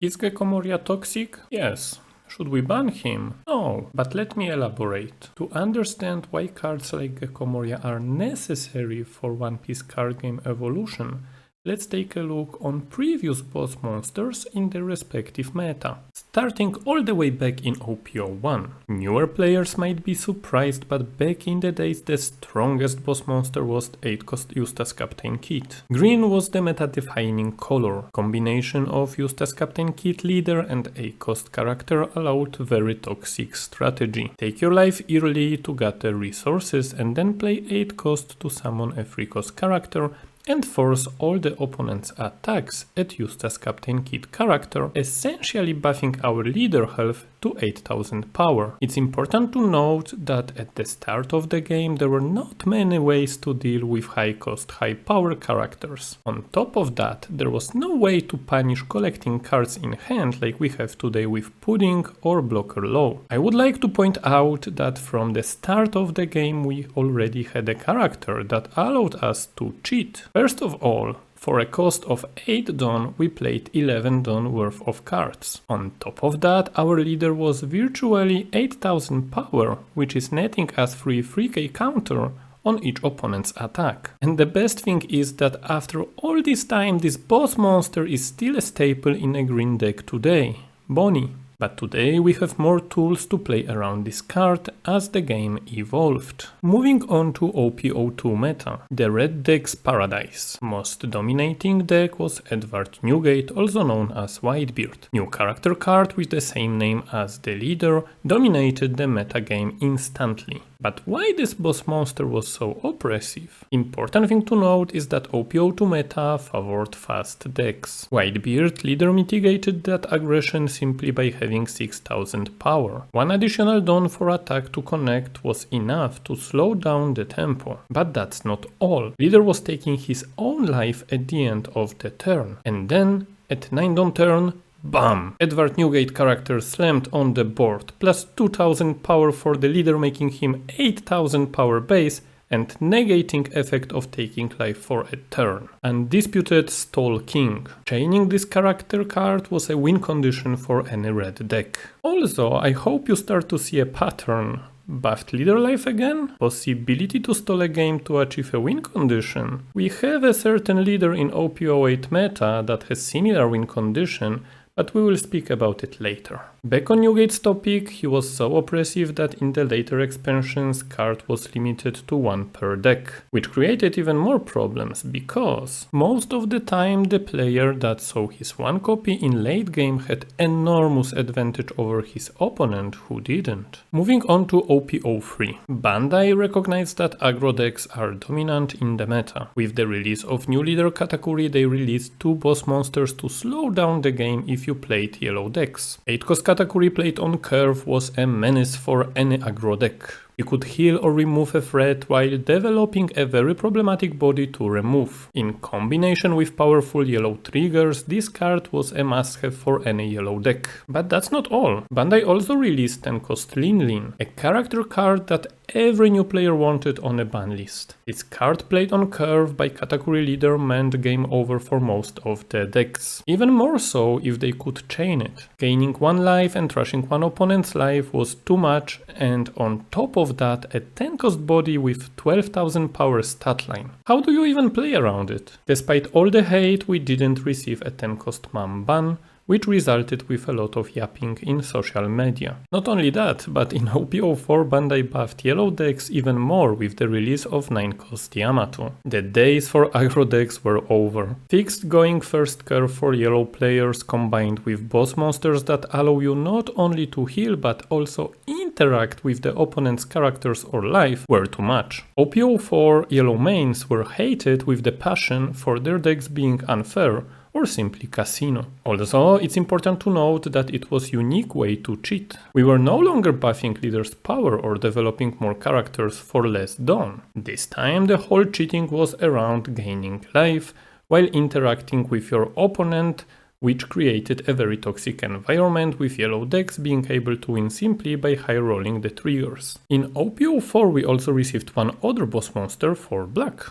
Is Gecko Moria toxic? Yes. Should we ban him? No, but let me elaborate. To understand why cards like Gecko Moria are necessary for One Piece card game evolution, let's take a look on previous boss monsters in their respective meta. Starting all the way back in OP1. Newer players might be surprised, but back in the days the strongest boss monster was 8-cost Eustace Captain Kid. Green was the meta-defining color. Combination of Eustace Captain Kid leader and 8-cost character allowed very toxic strategy. Take your life early to gather resources and then play 8-cost to summon a 3-cost character and force all the opponent's attacks at Eustace Captain Kid character, essentially buffing our leader health to 8000 power. It's important to note that at the start of the game there were not many ways to deal with high cost, high power characters. On top of that, there was no way to punish collecting cards in hand like we have today with Pudding or Blocker Low. I would like to point out that from the start of the game we already had a character that allowed us to cheat. First of all, for a cost of 8 Don, we played 11 Don worth of cards. On top of that, our leader was virtually 8000 power, which is netting us free 3k counter on each opponent's attack. And the best thing is that after all this time, this boss monster is still a staple in a green deck today, Bonnie. But today we have more tools to play around this card as the game evolved. Moving on to OP2 Meta, the red deck's paradise. Most dominating deck was Edward Newgate, also known as Whitebeard. New character card with the same name as the leader dominated the meta game instantly. But why this boss monster was so oppressive? Important thing to note is that OP2 Meta favored fast decks. Whitebeard leader mitigated that aggression simply by having 6000 power. One additional Dawn for attack to connect was enough to slow down the tempo. But that's not all. Leader was taking his own life at the end of the turn. And then, at 9 Dawn turn, bam! Edward Newgate character slammed on the board, plus 2000 power for the leader, making him 8000 power base and negating effect of taking life for a turn. Undisputed Stall King. Chaining this character card was a win condition for any red deck. Also, I hope you start to see a pattern. Buffed leader life again? Possibility to stall a game to achieve a win condition. We have a certain leader in OP8 Meta that has similar win condition, but we will speak about it later. Back on Newgate's topic, he was so oppressive that in the later expansions card was limited to 1 per deck, which created even more problems because most of the time the player that saw his 1 copy in late game had enormous advantage over his opponent who didn't. Moving on to OP3. Bandai recognized that aggro decks are dominant in the meta. With the release of new leader Katakuri, they released 2 boss monsters to slow down the game if you played yellow decks. 8-cost Katakuri played on curve was a menace for any aggro deck. You could heal or remove a threat while developing a very problematic body to remove. In combination with powerful yellow triggers, this card was a must-have for any yellow deck. But that's not all. Bandai also released 10-cost Lin Lin, a character card that every new player wanted on a ban list. This card played on curve by Katakuri leader meant game over for most of the decks. Even more so if they could chain it. Gaining 1 life and trashing 1 opponent's life was too much, and on top of that, a 10-cost body with 12,000 power stat line. How do you even play around it? Despite all the hate, we didn't receive a 10-cost Mam ban, which resulted with a lot of yapping in social media. Not only that, but in OP04 Bandai buffed yellow decks even more with the release of 9-cost Yamato. The days for aggro decks were over. Fixed going first curve for yellow players combined with boss monsters that allow you not only to heal but also interact with the opponent's characters or life were too much. OP04 yellow mains were hated with the passion for their decks being unfair or simply casino. Also, it's important to note that it was a unique way to cheat. We were no longer buffing leader's power or developing more characters for less Dawn. This time the whole cheating was around gaining life while interacting with your opponent, which created a very toxic environment with yellow decks being able to win simply by high rolling the triggers. In OP04 we also received 1 other boss monster for black.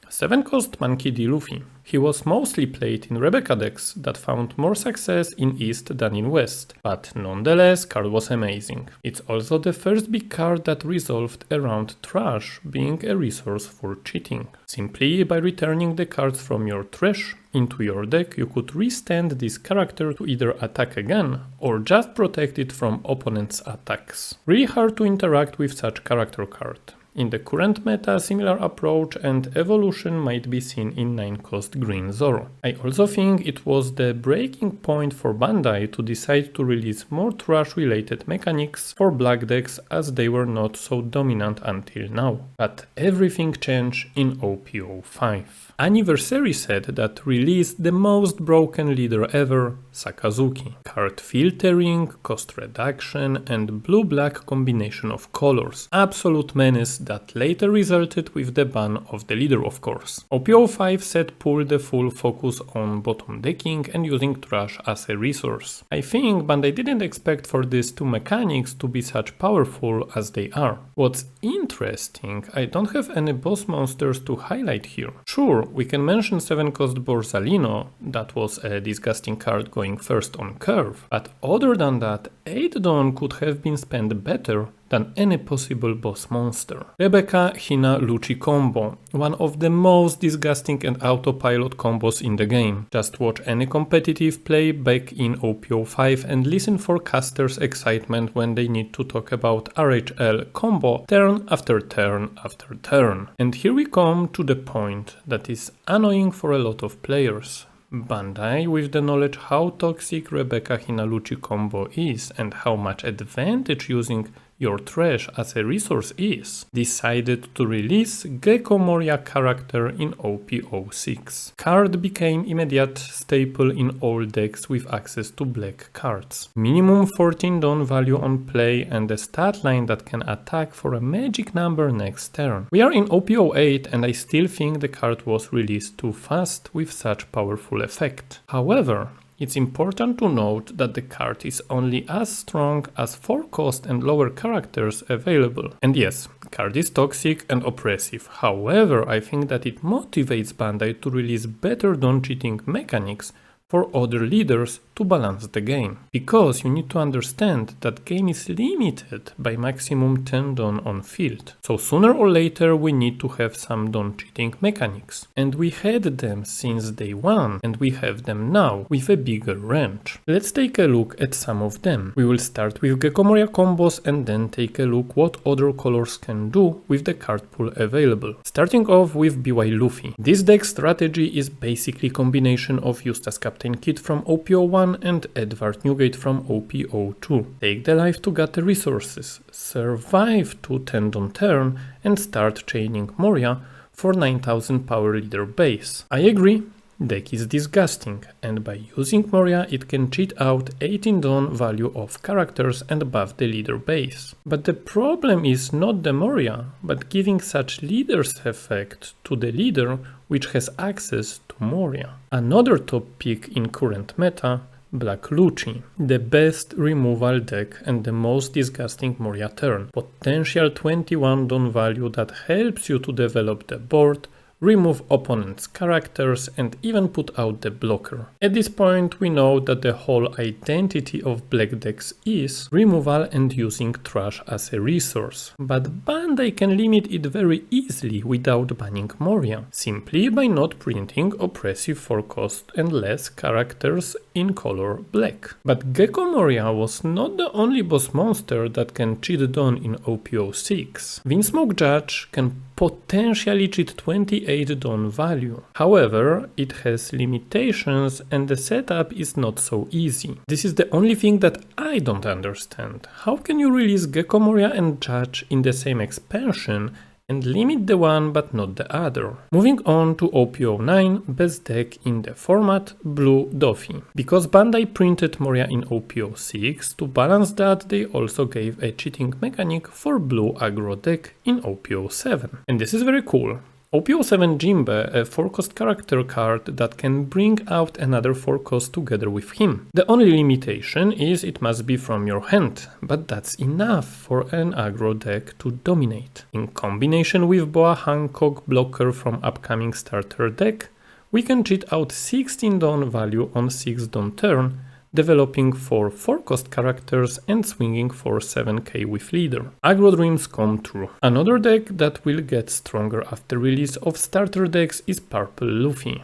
7-cost Monkey D. Luffy. He was mostly played in Rebecca decks that found more success in East than in West, but nonetheless card was amazing. It's also the first big card that resolved around trash being a resource for cheating. Simply by returning the cards from your trash into your deck, you could restand this character to either attack again or just protect it from opponents' attacks. Really hard to interact with such character card. In the current meta, a similar approach and evolution might be seen in 9-cost Green Zoro. I also think it was the breaking point for Bandai to decide to release more trash-related mechanics for black decks as they were not so dominant until now. But everything changed in OP05. Anniversary said that released the most broken leader ever, Sakazuki. Card filtering, cost reduction and blue-black combination of colors. Absolute menace that later resulted with the ban of the leader, of course. OP05 said pulled the full focus on bottom decking and using trash as a resource. I think Bandai didn't expect for these two mechanics to be such powerful as they are. What's interesting, I don't have any boss monsters to highlight here. Sure, we can mention 7-cost Borsalino, that was a disgusting card going first on curve, but other than that, 8 Dawn could have been spent better than any possible boss monster. Rebecca Hina Luchi combo, one of the most disgusting and autopilot combos in the game. Just watch any competitive play back in OP05 and listen for casters' excitement when they need to talk about RHL combo turn after turn after turn. And here we come to the point that is annoying for a lot of players. Bandai, with the knowledge how toxic Rebecca Hina Luchi combo is and how much advantage using your trash as a resource is, decided to release Gecko Moria character in OP06. Card became immediate staple in all decks with access to black cards. Minimum 14 Dawn value on play and a stat line that can attack for a magic number next turn. We are in OP08 and I still think the card was released too fast with such powerful effect. However, it's important to note that the card is only as strong as 4-cost and lower characters available. And yes, card is toxic and oppressive. However, I think that it motivates Bandai to release better Dawn cheating mechanics for other leaders to balance the game. Because you need to understand that game is limited by maximum 10 Dawn on field. So sooner or later we need to have some Dawn cheating mechanics. And we had them since day one and we have them now with a bigger range. Let's take a look at some of them. We will start with Gecko Moria combos and then take a look what other colors can do with the card pool available. Starting off with BY Luffy. This deck strategy is basically combination of Eustace Captain Kid from OP01 and Edward Newgate from OP02. Take the life to get the resources, survive to 10 on turn and start chaining Moria for 9000 power leader base. I agree, deck is disgusting and by using Moria it can cheat out 18 Dawn value of characters and buff the leader base. But the problem is not the Moria, but giving such leader's effect to the leader which has access to Moria. Another top pick in current meta, Black Luchi, the best removal deck and the most disgusting Moria turn. Potential 21 Dawn value that helps you to develop the board, remove opponent's characters and even put out the blocker. At this point we know that the whole identity of black decks is removal and using trash as a resource. But Bandai can limit it very easily without banning Moria, simply by not printing oppressive 4-cost and less characters in color black. But Gecko Moria was not the only boss monster that can cheat Dawn in OP06. Vinsmoke Judge can potentially cheat 28 Dawn value. However, it has limitations and the setup is not so easy. This is the only thing that I don't understand. How can you release Gecko Moria and Judge in the same expansion and limit the one but not the other? Moving on to OP09, best deck in the format, Blue Doffy. Because Bandai printed Moria in OP06, to balance that they also gave a cheating mechanic for blue aggro deck in OP07. And this is very cool. OP07 Jinbe, a 4-cost character card that can bring out another 4-cost together with him. The only limitation is it must be from your hand, but that's enough for an aggro deck to dominate. In combination with Boa Hancock blocker from upcoming starter deck, we can cheat out 16 Dawn value on 6 Dawn turn, developing 4 4-cost characters and swinging for 7k with leader. Agro dreams come true. Another deck that will get stronger after release of starter decks is Purple Luffy,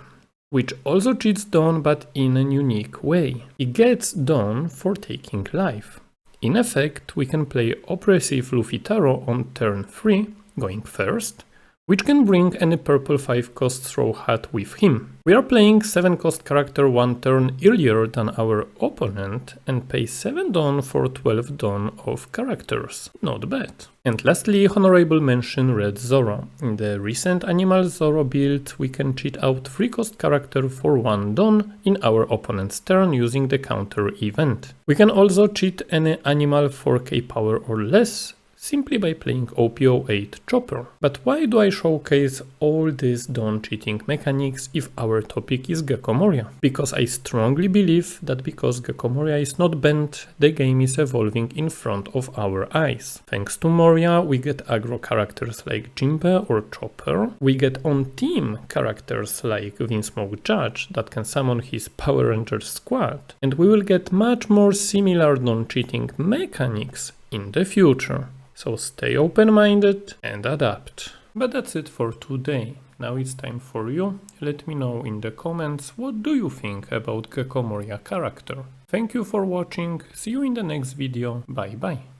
which also cheats Dawn but in a unique way. It gets Dawn for taking life. In effect, we can play Oppressive Luffy Taro on turn 3, going first, which can bring any purple 5-cost Straw Hat with him. We are playing 7-cost character 1 turn earlier than our opponent and pay 7 Dawn for 12 Dawn of characters. Not bad. And lastly, honorable mention Red Zoro. In the recent Animal Zoro build, we can cheat out 3-cost character for 1 Dawn in our opponent's turn using the counter event. We can also cheat any animal 4k power or less, simply by playing OP08 Chopper. But why do I showcase all these Dawn cheating mechanics if our topic is Gecko Moria? Because I strongly believe that because Gecko Moria is not banned, the game is evolving in front of our eyes. Thanks to Moria, we get aggro characters like Jinbe or Chopper, we get on-team characters like Vinsmoke Judge that can summon his Power Rangers squad, and we will get much more similar Dawn cheating mechanics in the future. So stay open-minded and adapt. But that's it for today. Now it's time for you. Let me know in the comments what do you think about Gecko Moria character. Thank you for watching. See you in the next video. Bye bye.